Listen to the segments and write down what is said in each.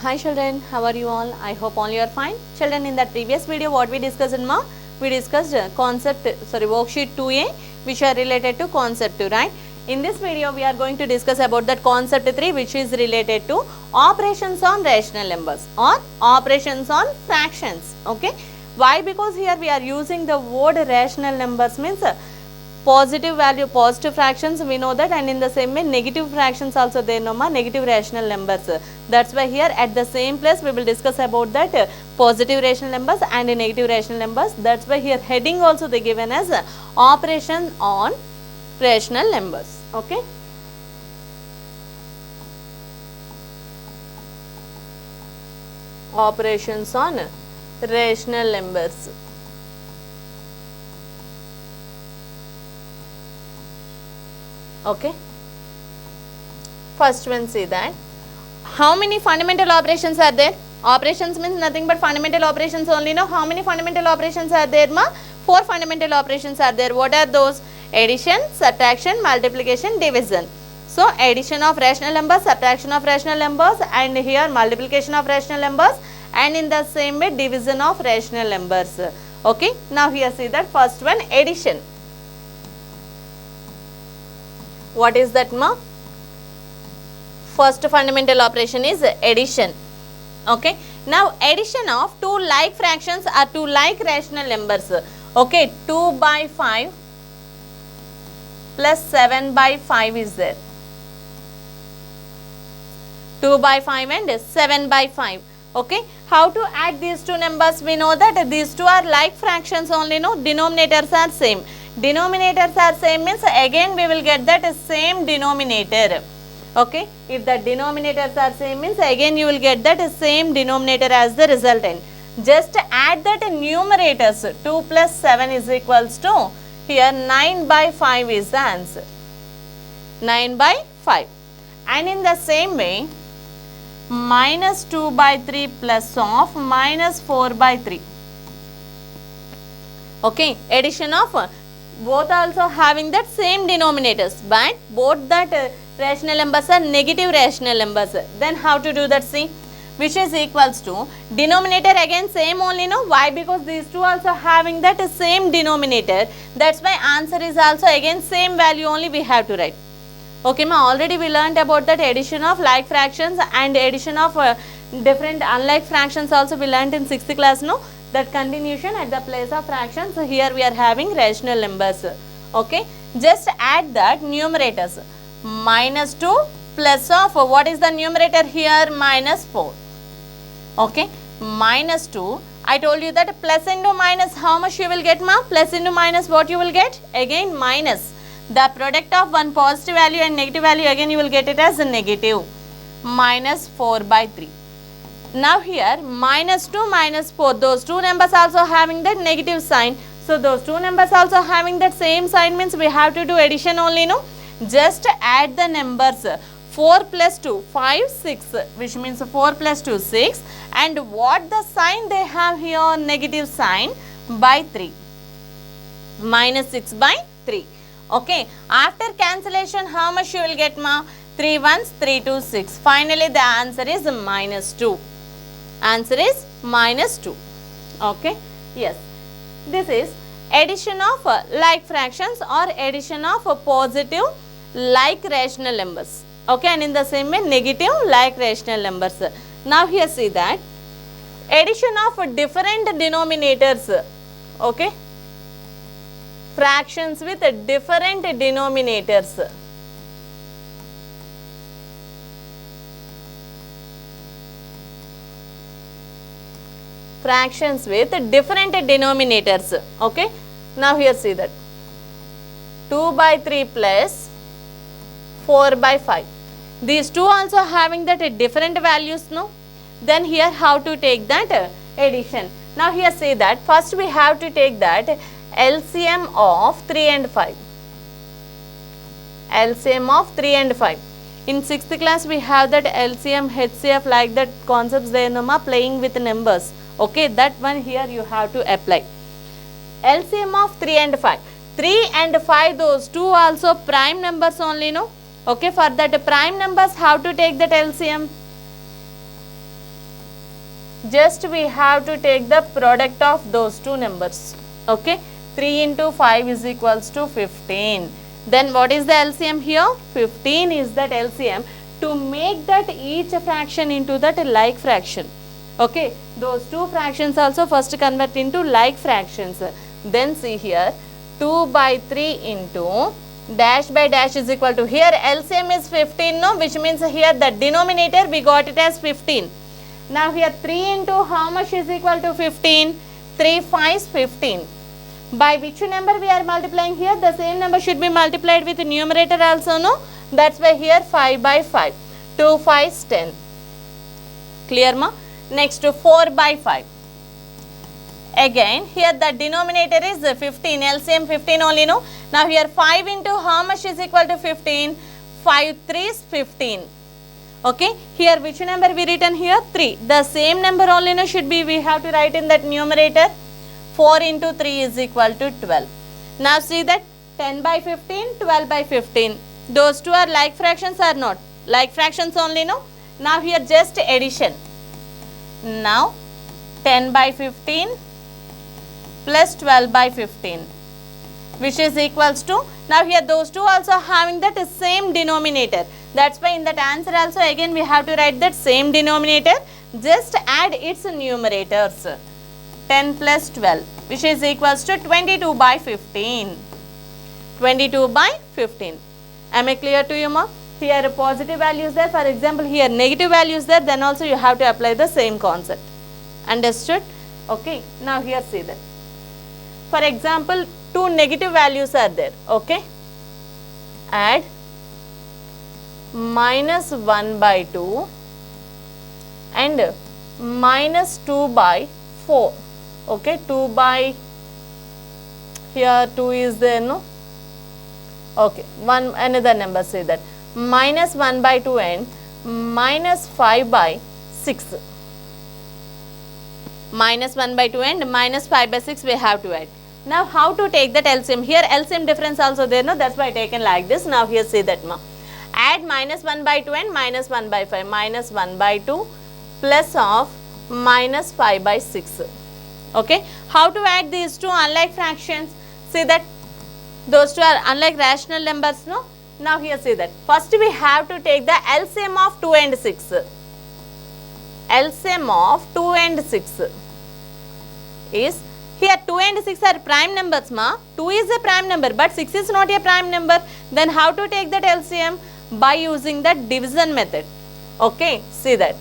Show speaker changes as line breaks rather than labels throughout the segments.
Hi children, how are you all? I hope all you are fine. Children, in that previous video what we discussed in ma? We discussed worksheet 2a which are related to concept 2, right? In this video we are going to discuss about that concept 3 which is related to operations on rational numbers or operations on fractions, okay? Why? Because here we are using the word rational numbers means positive value, positive fractions we know that, and in the same way negative fractions also there no ma, negative rational numbers. That's why here at the same place we will discuss about that positive rational numbers and negative rational numbers. That's why here heading also they given as operation on rational numbers, okay. Operations on rational numbers. Okay. First one, see that how many fundamental operations are there? Operations means nothing but fundamental operations only. No, how many fundamental operations are there ma? 4 fundamental operations are there. What are those? Addition, subtraction, multiplication, division. So addition of rational numbers, subtraction of rational numbers, and here multiplication of rational numbers, and in the same way division of rational numbers. Okay. Now here see that first one, addition. What is that ma? First fundamental operation is addition. Okay. Now addition of two like fractions or two like rational numbers. Okay. 2 by 5 plus 7 by 5 is there. 2 by 5 and 7 by 5. Okay. How to add these two numbers? We know that these two are like fractions only, no, denominators are same. Denominators are same means again we will get that same denominator. Okay. If the denominators are same means again you will get that same denominator as the resultant. Just add that numerators. 2 plus 7 is equals to here 9 by 5 is the answer. 9 by 5. And in the same way minus 2 by 3 plus of minus 4 by 3. Okay. Addition of both also having that same denominators, but both that rational numbers are negative rational numbers. Then how to do that? See, which is equals to denominator again same only, no. Why? Because these two also having that same denominator. That's why answer is also again same value only we have to write. Okay ma, already we learned about that addition of like fractions and addition of different unlike fractions also we learned in 6th class, no. That continuation at the place of fractions. So here we are having rational numbers. Okay. Just add that numerators. Minus 2 plus of what is the numerator here? Minus 4. Okay. Minus 2. I told you that plus into minus how much you will get ma? Plus into minus what you will get? Again minus. The product of one positive value and negative value again you will get it as a negative. Minus 4 by 3. Now here minus 2 minus 4, those two numbers also having that negative sign. So those two numbers also having that same sign means we have to do addition only, no. Just add the numbers. 4 plus 2, 5, 6, which means 4 plus 2, 6. And what the sign they have here? Negative sign by 3. Minus 6 by 3. Okay. After cancellation how much you will get ma? 3 ones, 3 2, 6. Finally the answer is minus 2. Answer is minus 2. Okay. Yes. This is addition of like fractions or addition of positive like rational numbers. Okay. And in the same way negative like rational numbers. Now here see that addition of different denominators. Okay. Fractions with different denominators. Fractions with different denominators. Okay. Now here see that 2 by 3 plus 4 by 5. These two also having that different values, no. Then here how to take that addition. Now here say that first we have to take that LCM of 3 and 5. LCM of 3 and 5. In 6th class we have that LCM, HCF like that concepts there, no ma, playing with numbers. Okay, that one here you have to apply. LCM of 3 and 5. 3 and 5, those two also prime numbers only, no. Okay, for that prime numbers, how to take that LCM? just we have to take the product of those two numbers. Okay, 3 into 5 is equals to 15. Then what is the LCM here? 15 is that LCM to make that each fraction into that like fraction. Okay, those two fractions also first convert into like fractions. Then see here, 2 by 3 into dash by dash is equal to, here LCM is 15, no, which means here the denominator we got it as 15. Now here 3 into how much is equal to 15? 3 5 is 15. By which number we are multiplying here? The same number should be multiplied with the numerator also, no? That's why here 5 by 5. 2 5 is 10. Clear ma? Next to 4 by 5. Again here the denominator is 15, LCM 15 only, no? Now here 5 into how much is equal to 15? 5 3 is 15. Okay, here which number we written here? 3. The same number only, no, should be we have to write in that numerator. 4 into 3 is equal to 12. Now see that 10 by 15, 12 by 15. Those two are like fractions or not? Like fractions only, no? Now here just addition. Now 10 by 15 plus 12 by 15, which is equals to, now here those two also having that same denominator. That's why in that answer also again we have to write that same denominator. Just add its numerators. 10 plus 12, which is equals to 22 by 15. 22 by 15. Am I clear to you, ma? Here positive values there, for example here negative values there, then also you have to apply the same concept. Understood? Okay. Now here see that. For example, two negative values are there. Okay. Add minus 1 by 2 and minus 2 by 4. Okay, 2 by, here 2 is there, no? Okay, one another number say that, minus 1 by 2 and minus 5 by 6. Minus 1 by 2 and minus 5 by 6 we have to add. Now how to take that LCM? Here LCM difference also there, no? That's why I taken like this. Now here say that, ma. Add minus 1 by 2 and minus 1 by 5. Minus 1 by 2 plus of minus 5 by 6. Okay. How to add these two unlike fractions? See that those two are unlike rational numbers, no? Now here see that. First we have to take the LCM of 2 and 6. LCM of 2 and 6 is, here 2 and 6 are prime numbers, ma. 2 is a prime number but 6 is not a prime number. Then how to take that LCM? By using the division method. Okay, see that.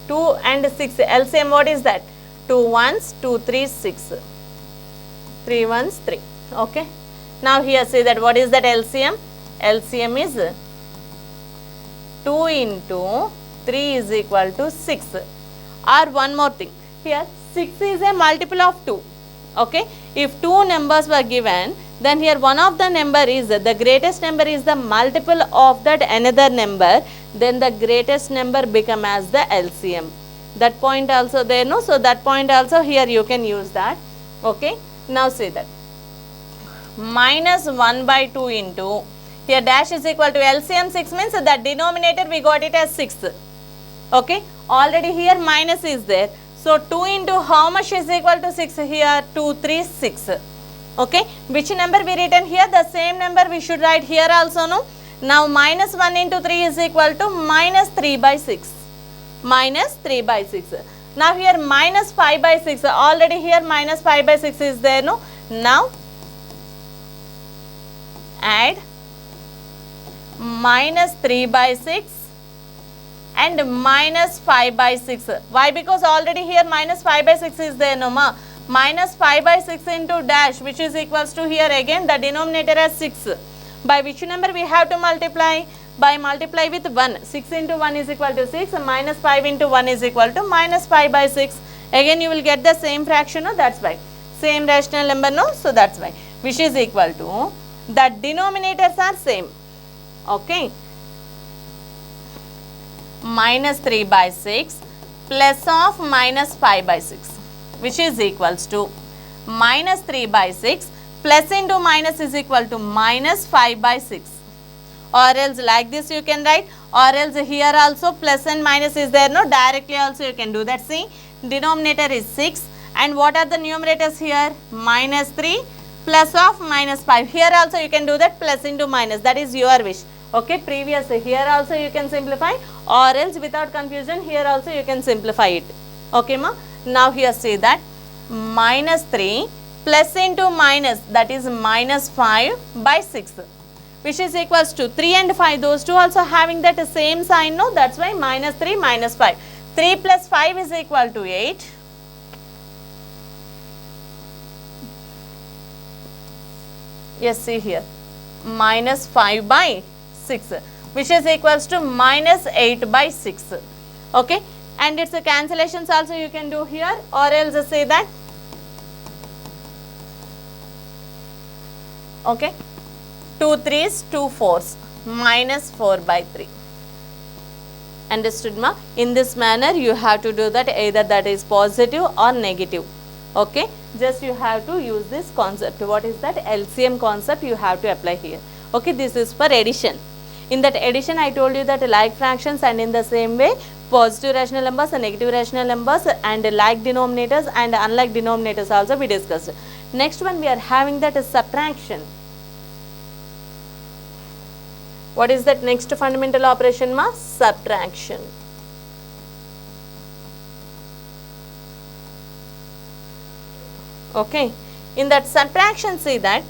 2 and 6 LCM, what is that? 2 ones, 2 3 6. 3 ones 3. Okay. Now here see that what is that LCM? LCM is 2 into 3 is equal to 6. Or one more thing. Here 6 is a multiple of 2. Okay. If two numbers were given, then here one of the number is, the greatest number is the multiple of that another number, then the greatest number become as the LCM. That point also there, no? So that point also here you can use that. Okay. Now see that. Minus 1 by 2 into, here dash is equal to LCM 6 means that denominator we got it as 6. Okay. Already here minus is there. So 2 into how much is equal to 6 here? 2 3 6. Okay. Which number we written here? The same number we should write here also, no? Now minus 1 into 3 is equal to minus 3 by 6. Minus 3 by 6. Now here minus 5 by 6. Already here minus 5 by 6 is there, no? Now add minus 3 by 6 and minus 5 by 6. Why? Because already here minus 5 by 6 is there, no, ma? Minus 5 by 6 into dash, which is equals to here again the denominator as 6. By which number we have to multiply? By multiply with 1. 6 into 1 is equal to 6. Minus 5 into 1 is equal to minus 5 by 6. Again you will get the same fraction, no? That's why. Same rational number, no? So that's why. Which is equal to, the denominators are same. Okay. Minus 3 by 6 plus of minus 5 by 6, which is equals to minus 3 by 6 plus into minus is equal to minus 5 by 6. Or else like this you can write, or else here also plus and minus is there, no? Directly also you can do that. See, denominator is 6 and what are the numerators here? Minus 3 plus of minus 5. Here also you can do that plus into minus, that is your wish. Okay, previous here also you can simplify or else without confusion here also you can simplify it. Okay ma. Now here say that minus 3 plus into minus, that is minus 5 by 6, which is equals to 3 and 5, those two also having that same sign, no, that's why minus 3 minus 5. 3 plus 5 is equal to 8. Yes, see here, minus 5 by 6, which is equals to minus 8 by 6. Okay, and its cancellations also you can do here or else say that. Okay, 2 3s, 2 4s, minus 4 by 3. Understood ma? In this manner you have to do that, either that is positive or negative. Okay, just you have to use this concept. What is that? LCM concept you have to apply here. Okay, this is for addition. In that addition I told you that like fractions, and in the same way positive rational numbers and negative rational numbers and like denominators and unlike denominators also we discussed. Next one we are having that is subtraction. What is that next fundamental operation ma? Subtraction. Okay, in that subtraction see that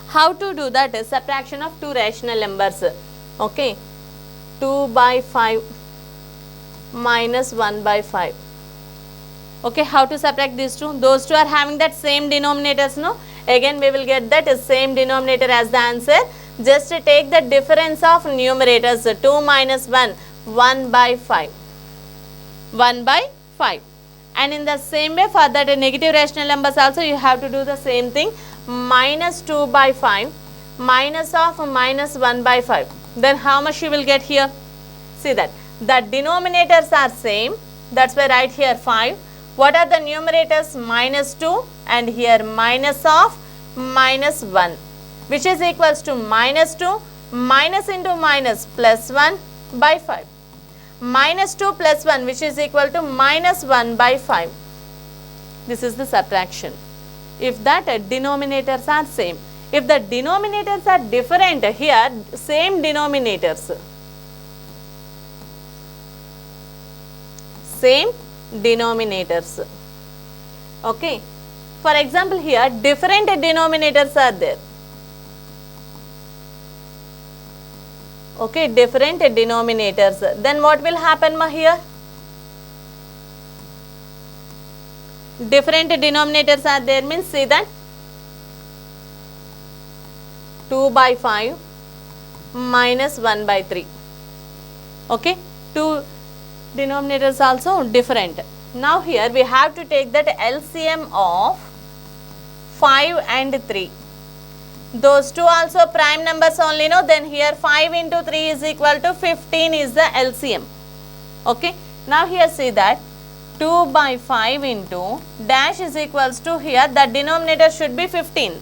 how to do that is subtraction of two rational numbers. Okay, 2 by 5 minus 1 by 5. Okay, how to subtract these two? Those two are having that same denominators, no? Again we will get that same denominator as the answer. Just take the difference of numerators, 2 minus 1, 1 by 5, 1 by 5. And in the same way for that negative rational numbers also you have to do the same thing, minus 2 by 5 minus of minus 1 by 5. Then how much you will get here? See that the denominators are same, that's why write here 5. What are the numerators? Minus 2 and here minus of minus 1, which is equals to minus 2 minus into minus plus 1 by 5. Minus 2 plus 1 which is equal to minus 1 by 5. This is the subtraction. If that denominators are same. If the denominators are different, here same denominators. Same denominators. Okay. For example here different denominators are there. Okay, different denominators. Then what will happen ma here? Different denominators are there means see that 2 by 5 minus 1 by 3. Okay, two denominators also different. Now here we have to take that LCM of 5 and 3. Those two also prime numbers only, no? Then here 5 into 3 is equal to 15 is the LCM. Okay. Now here see that 2 by 5 into dash is equals to, here the denominator should be 15.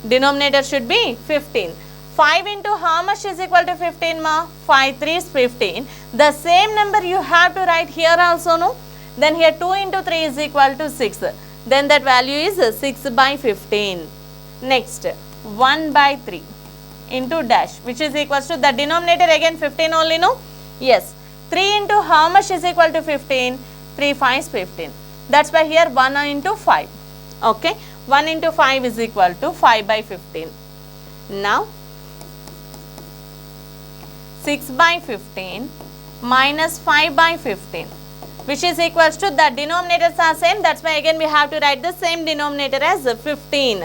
Denominator should be 15. 5 into how much is equal to 15 ma? 5 3 is 15. The same number you have to write here also, no? Then here 2 into 3 is equal to 6. Then that value is 6 by 15. Next 1 by 3 into dash which is equals to the denominator again 15 only, no? Yes. 3 into how much is equal to 15? 3 5 is 15. That's why here 1 into 5. Okay. 1 into 5 is equal to 5 by 15. Now 6 by 15 minus 5 by 15 which is equals to, the denominators are same, that's why again we have to write the same denominator as 15.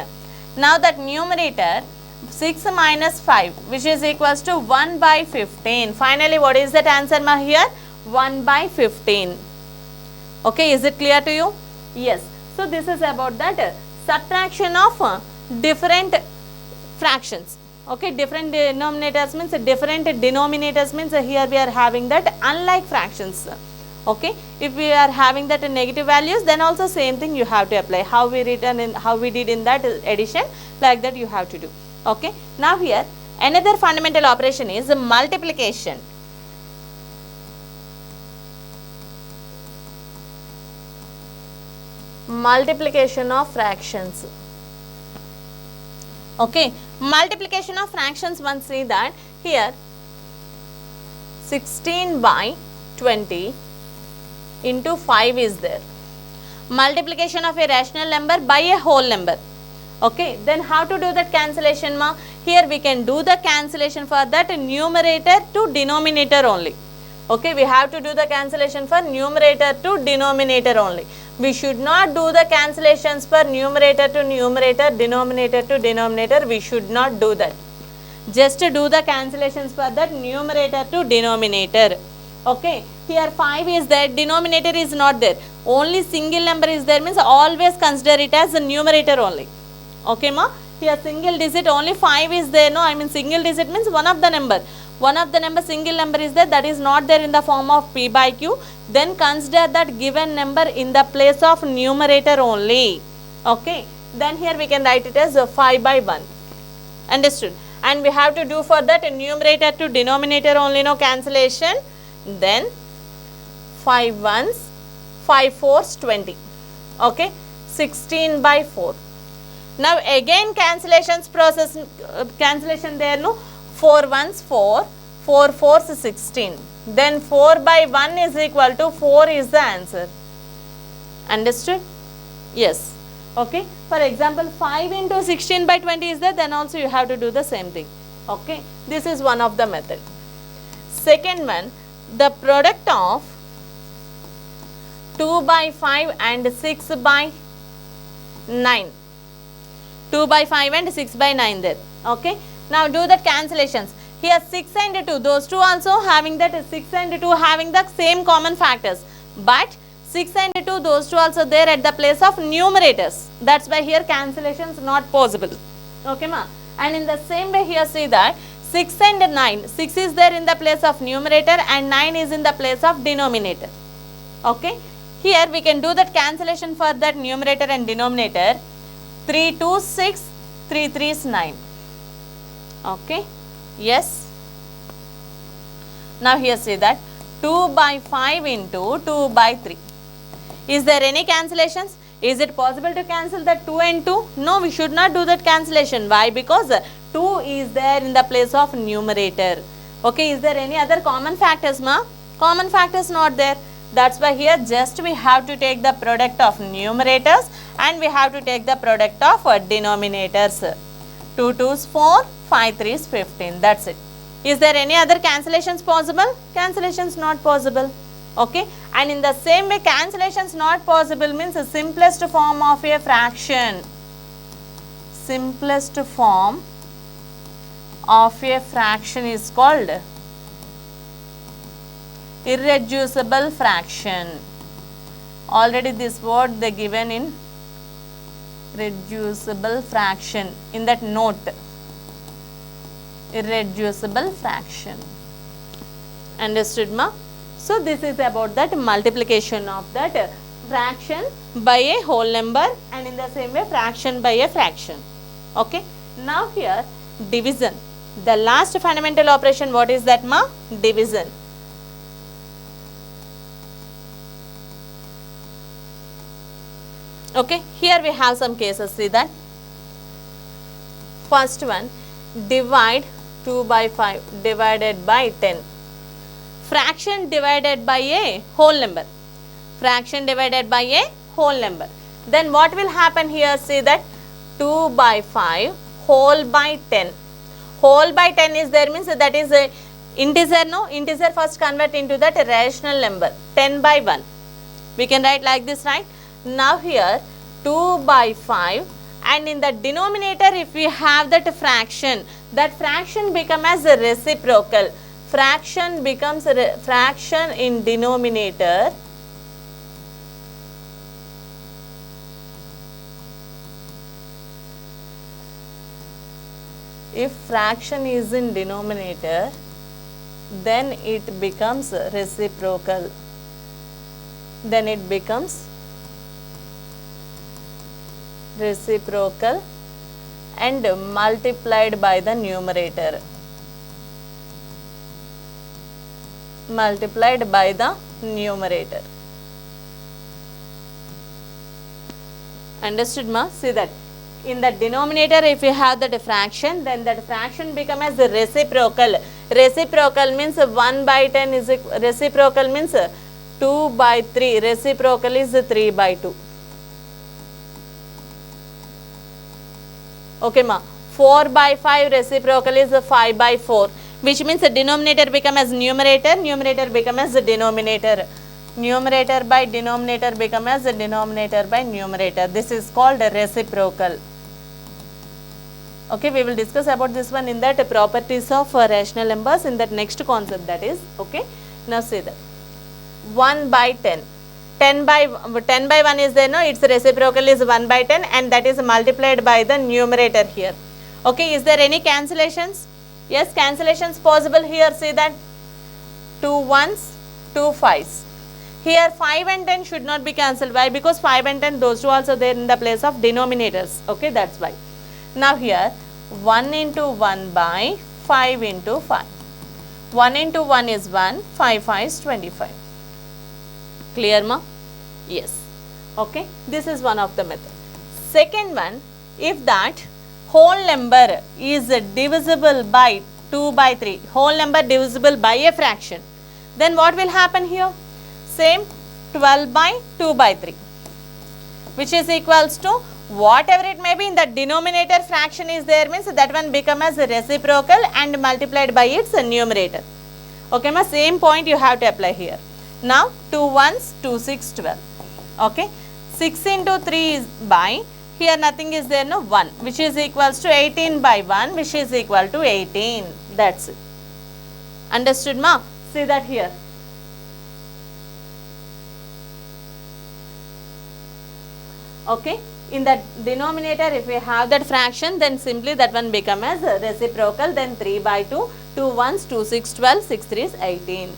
Now that numerator 6 minus 5 which is equals to 1 by 15. Finally what is that answer ma here? 1 by 15. Okay, is it clear to you? Yes. So this is about that subtraction of different fractions. Okay, different denominators means here we are having that unlike fractions. Okay, if we are having that negative values, then also same thing you have to apply. How we did in that addition, like that you have to do. Okay, now here another fundamental operation is multiplication. multiplication of fractions. Okay, multiplication of fractions, one see that here 16 by 20 into 5 is there. Multiplication of a rational number by a whole number. Okay, then how to do that cancellation ma? Here we can do the cancellation for that numerator to denominator only. Okay, we have to do the cancellation for numerator to denominator only. We should not do the cancellations for numerator to numerator, denominator to denominator. We should not do that. Just to do the cancellations for that numerator to denominator. Okay, here 5 is there, denominator is not there. Only single number is there, means always consider it as a numerator only. Okay ma? Here single digit only 5 is there, no, I mean single digit means one of the number. One of the number, single number is there, that is not there in the form of p by q. Then consider that given number in the place of numerator only. Okay, then here we can write it as 5 by 1. Understood? And we have to do for that numerator to denominator only, no cancellation. Then 5 ones, 5 fours, 20. Okay, 16 by 4. Now again cancellations process, cancellation there, no. 4 ones 4, 4 fours 16. Then 4 by 1 is equal to 4 is the answer. Understood? Yes. Okay. For example, 5 into 16 by 20 is there, then also you have to do the same thing. Okay. This is one of the method. Second one, the product of 2 by 5 and 6 by 9. 2 by 5 and 6 by 9 there. Okay. Now do the cancellations. Here 6 and 2, those two also having that 6 and 2 having the same common factors. But 6 and 2, those two also there at the place of numerators. That's why here cancellations not possible. Okay ma? And in the same way here see that 6 and 9, 6 is there in the place of numerator and 9 is in the place of denominator. Okay. Here we can do that cancellation for that numerator and denominator. 3 2 6, 3 3 is 9. Okay, yes. Now here see that 2 by 5 into 2 by 3. Is there any cancellations? Is it possible to cancel that 2 and 2? No, we should not do that cancellation. Why? Because 2 is there in the place of numerator. Okay, is there any other common factors ma? Common factors not there. That's why here just we have to take the product of numerators and we have to take the product of denominators. 2 2s 4, 5 3s 15. That's it. Is there any other cancellations possible? Cancellations not possible. Okay. And in the same way cancellations not possible means the simplest form of a fraction. Simplest form of a fraction is called irreducible fraction. Already this word they given in reducible fraction in that note. Irreducible fraction. Understood ma? So this is about that multiplication of that fraction by a whole number and in the same way fraction by a fraction. Okay. Now here division. The last fundamental operation, what is that ma? Division. Okay, here we have some cases, see that. First one, divide 2 by 5 divided by 10. Fraction divided by a whole number. Fraction divided by a whole number. Then what will happen here, see that 2 by 5 whole by 10. Whole by 10 is there, means that is a integer, no? Integer first convert into that rational number. 10 by 1. We can write like this, right? Now here 2 by 5 and in the denominator if we have that fraction become as a reciprocal. Fraction becomes a fraction in denominator. If fraction is in denominator, then it becomes reciprocal. Then it becomes reciprocal and multiplied by the numerator. Multiplied by the numerator. Understood ma? See that in the denominator if you have that fraction, then that fraction become as reciprocal. Reciprocal means 1 by 10 is reciprocal means 2 by 3. Reciprocal is 3 by 2. Okay ma? 4 by 5 reciprocal is 5 by 4, which means the denominator become as numerator, numerator become as the denominator. Numerator by denominator become as the denominator by numerator. This is called a reciprocal. Okay, we will discuss about this one in that properties of rational numbers in that next concept, that is. Okay, now see that 1 by 10. 10 by 1 is there, no, its reciprocal is 1 by 10 and that is multiplied by the numerator here. Okay, is there any cancellations? Yes, cancellations possible here. See that 2 1s, 2 5s. Here 5 and 10 should not be cancelled. Why? Because 5 and 10, those two also there in the place of denominators. Okay, that's why. Now here 1 into 1 by 5 into 5. 1 into 1 is 1, 5 5 is 25. Clear ma? Yes. Okay, this is one of the method. Second one, if that whole number is divisible by 2 by 3, whole number divisible by a fraction, then what will happen here? Same 12 by 2 by 3, which is equals to whatever it may be in the denominator fraction is there, means that one become as reciprocal and multiplied by its numerator. Okay ma, same point you have to apply here. Now 2 1s, 2 6 12. Okay, 6 into 3 is by, here nothing is there, no, 1, which is equals to 18 by 1, which is equal to 18. That's it. Understood ma? See that here. Okay, in the denominator if we have that fraction, then simply that one become as reciprocal, then 3 by 2, 2 1s, 2 6 12, 6 3 is 18.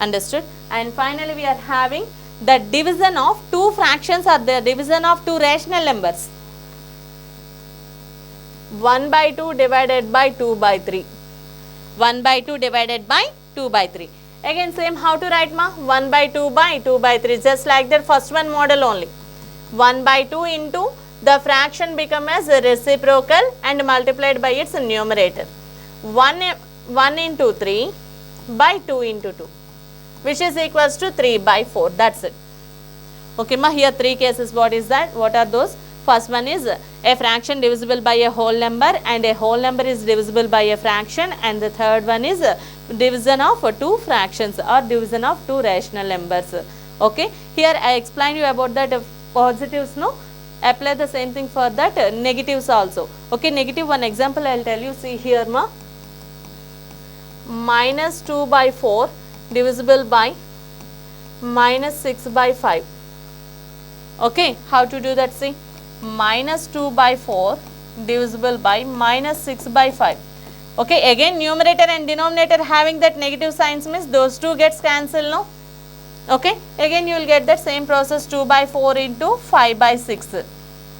Understood? And finally we are having the division of two fractions or the division of two rational numbers. 1 by 2 divided by 2 by 3. 1 by 2 divided by 2 by 3. Again same, how to write ma? 1 by 2 by 2 by 3, just like that first one model only. 1 by 2 into the fraction become as reciprocal and multiplied by its numerator. 1 into 3 by 2 into 2, which is equals to 3 by 4. That's it. Okay ma, here three cases. What is that? What are those? First one is a fraction divisible by a whole number and a whole number is divisible by a fraction, and the third one is division of two fractions or division of two rational numbers. Okay, here I explained you about that positives, no? Apply the same thing for that negatives also. Okay, negative one example I will tell you. See here ma, minus 2 by 4 divisible by minus 6 by 5. Okay, how to do that? See, minus 2 by 4 divisible by minus 6 by 5. Okay, again numerator and denominator having that negative signs means those two gets cancelled, no? Okay, again you will get that same process, 2 by 4 into 5 by 6.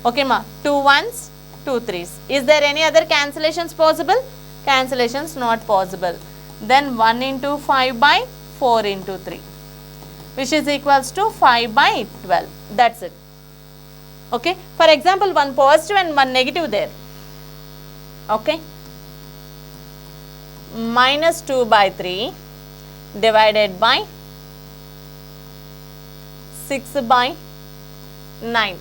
Okay ma, 2 1s, 2 3s. Is there any other cancellations possible? Cancellations not possible. Then 1 into 5 by 4 into 3, which is equals to 5 by 12. That's it. Okay, for example, one positive and one negative there. Okay, minus 2 by 3 divided by 6 by 9.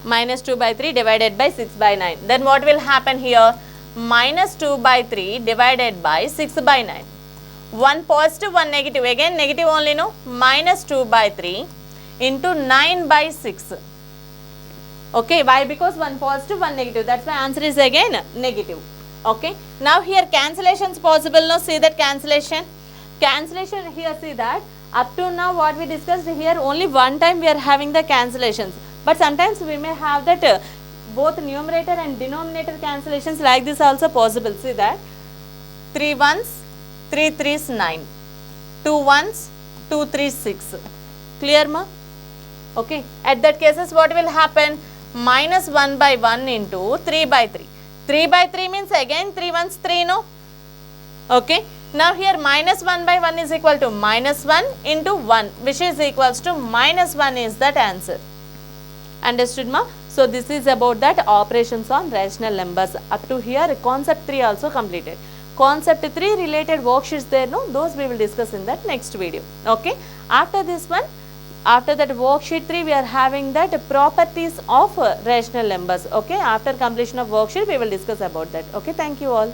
Minus 2 by 3 divided by 6 by 9. Then what will happen here? Minus 2 by 3 divided by 6 by 9. One positive, one negative. Again negative only, no? Minus 2 by 3 into 9 by 6. Okay, why? Because one positive, one negative. That's why answer is again negative. Okay, now here cancellations possible, no? See that cancellation. Cancellation here, see that up to now what we discussed here, only one time we are having the cancellations, but sometimes we may have that both numerator and denominator cancellations like this also possible. See that 3 1s, 3 3s 9, 2 1s, 2 3s 6. Clear ma? Okay, at that cases what will happen? Minus 1 by 1 into 3 by 3. 3 by 3 means again 3 1s 3, no? Okay, now here minus 1 by 1 is equal to minus 1 into 1, which is equals to minus 1 is that answer. Understood, ma? So this is about that operations on rational numbers. Up to here concept 3 also completed. Concept 3 related worksheets there, no, those we will discuss in that next video. Okay, after this one, after that worksheet 3 we are having that properties of rational numbers. Okay, after completion of worksheet we will discuss about that. Okay, thank you all.